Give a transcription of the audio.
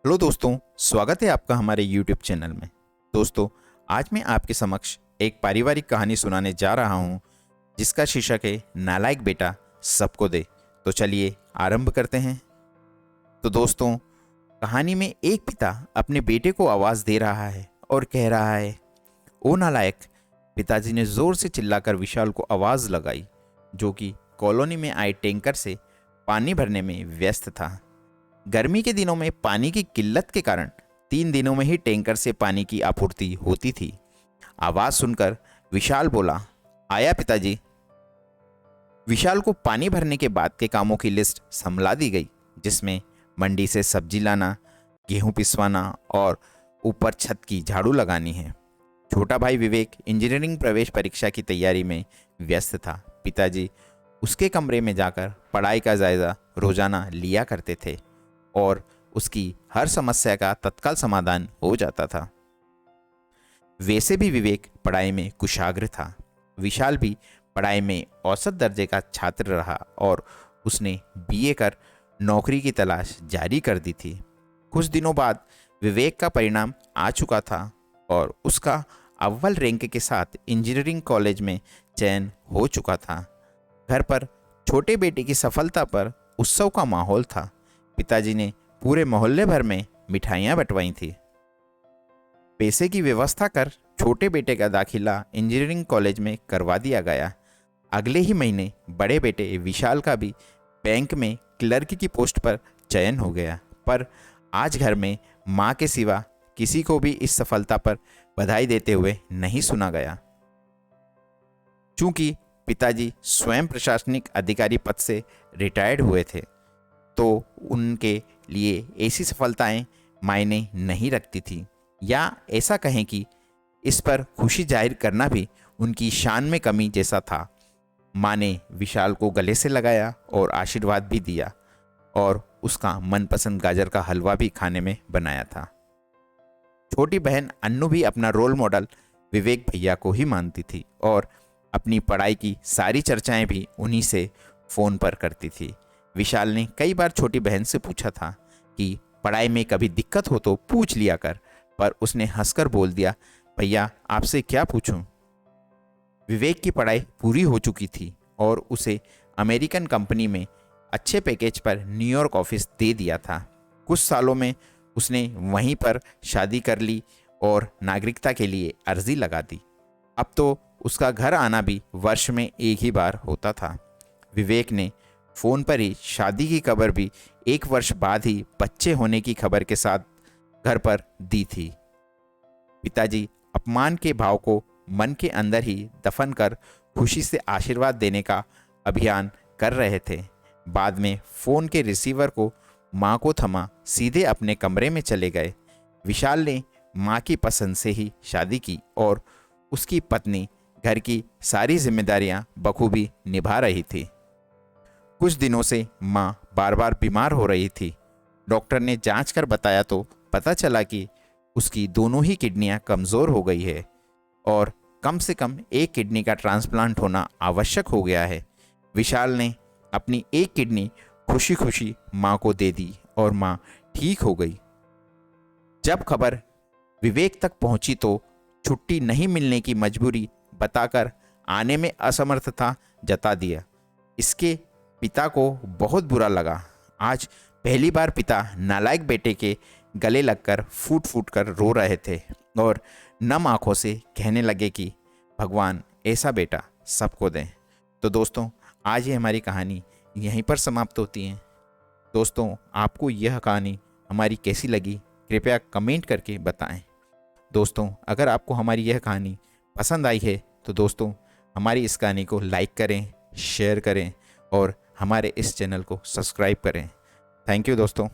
Hello दोस्तों, स्वागत है आपका हमारे YouTube चैनल में। दोस्तों, आज मैं आपके समक्ष एक पारिवारिक कहानी सुनाने जा रहा हूँ जिसका शीर्षक है नालायक बेटा सबको दे। तो चलिए आरंभ करते हैं। तो दोस्तों, कहानी में एक पिता अपने बेटे को आवाज़ दे रहा है और कह रहा है, ओ नालायक। पिताजी ने जोर से चिल्लाकर विशाल को आवाज़ लगाई, जो कि कॉलोनी में आए टैंकर से पानी भरने में व्यस्त था। गर्मी के दिनों में पानी की किल्लत के कारण 3 दिनों में ही टैंकर से पानी की आपूर्ति होती थी। आवाज सुनकर विशाल बोला, आया पिताजी। विशाल को पानी भरने के बाद के कामों की लिस्ट संभला दी गई, जिसमें मंडी से सब्जी लाना, गेहूं पिसवाना और ऊपर छत की झाड़ू लगानी है। छोटा भाई विवेक इंजीनियरिंग प्रवेश परीक्षा की तैयारी में व्यस्त था। पिताजी उसके कमरे में जाकर पढ़ाई का जायजा रोजाना लिया करते थे और उसकी हर समस्या का तत्काल समाधान हो जाता था। वैसे भी विवेक पढ़ाई में कुशाग्र था। विशाल भी पढ़ाई में औसत दर्जे का छात्र रहा और उसने बीए कर नौकरी की तलाश जारी कर दी थी। कुछ दिनों बाद विवेक का परिणाम आ चुका था और उसका अव्वल रैंक के साथ इंजीनियरिंग कॉलेज में चयन हो चुका था। घर पर छोटे बेटे की सफलता पर उत्सव का माहौल था। पिताजी ने पूरे मोहल्ले भर में मिठाइयाँ बंटवाई थी। पैसे की व्यवस्था कर छोटे बेटे का दाखिला इंजीनियरिंग कॉलेज में करवा दिया गया। अगले ही महीने बड़े बेटे विशाल का भी बैंक में क्लर्क की पोस्ट पर चयन हो गया। पर आज घर में माँ के सिवा किसी को भी इस सफलता पर बधाई देते हुए नहीं सुना गया। चूंकि पिताजी स्वयं प्रशासनिक अधिकारी पद से रिटायर्ड हुए थे, तो उनके लिए ऐसी सफलताएं मायने नहीं रखती थी, या ऐसा कहें कि इस पर खुशी जाहिर करना भी उनकी शान में कमी जैसा था। माँ ने विशाल को गले से लगाया और आशीर्वाद भी दिया और उसका मनपसंद गाजर का हलवा भी खाने में बनाया था। छोटी बहन अन्नू भी अपना रोल मॉडल विवेक भैया को ही मानती थी और अपनी पढ़ाई की सारी चर्चाएं भी उन्हीं से फ़ोन पर करती थी। विशाल ने कई बार छोटी बहन से पूछा था कि पढ़ाई में कभी दिक्कत हो तो पूछ लिया कर, पर उसने हंसकर बोल दिया, भैया आपसे क्या पूछूं। विवेक की पढ़ाई पूरी हो चुकी थी और उसे अमेरिकन कंपनी में अच्छे पैकेज पर न्यूयॉर्क ऑफिस दे दिया था। कुछ सालों में उसने वहीं पर शादी कर ली और नागरिकता के लिए अर्जी लगा दी। अब तो उसका घर आना भी वर्ष में एक ही बार होता था। विवेक ने फ़ोन पर ही शादी की खबर भी 1 वर्ष बाद ही बच्चे होने की खबर के साथ घर पर दी थी। पिताजी अपमान के भाव को मन के अंदर ही दफन कर खुशी से आशीर्वाद देने का अभियान कर रहे थे। बाद में फ़ोन के रिसीवर को माँ को थमा सीधे अपने कमरे में चले गए। विशाल ने माँ की पसंद से ही शादी की और उसकी पत्नी घर की सारी जिम्मेदारियां बखूबी निभा रही थी। कुछ दिनों से माँ बार बार बीमार हो रही थी। डॉक्टर ने जांच कर बताया तो पता चला कि उसकी दोनों ही किडनियां कमज़ोर हो गई है और कम से कम एक किडनी का ट्रांसप्लांट होना आवश्यक हो गया है। विशाल ने अपनी एक किडनी खुशी खुशी माँ को दे दी और माँ ठीक हो गई। जब खबर विवेक तक पहुंची तो छुट्टी नहीं मिलने की मजबूरी बताकर आने में असमर्थता जता दिया। इसके पिता को बहुत बुरा लगा। आज पहली बार पिता नालायक बेटे के गले लगकर फूट फूट कर रो रहे थे और नम आंखों से कहने लगे कि भगवान ऐसा बेटा सबको दें। तो दोस्तों, आज ये हमारी कहानी यहीं पर समाप्त होती है। दोस्तों, आपको यह कहानी हमारी कैसी लगी कृपया कमेंट करके बताएं। दोस्तों, अगर आपको हमारी यह कहानी पसंद आई है तो दोस्तों हमारी इस कहानी को लाइक करें, शेयर करें और हमारे इस चैनल को सब्सक्राइब करें। थैंक यू दोस्तों।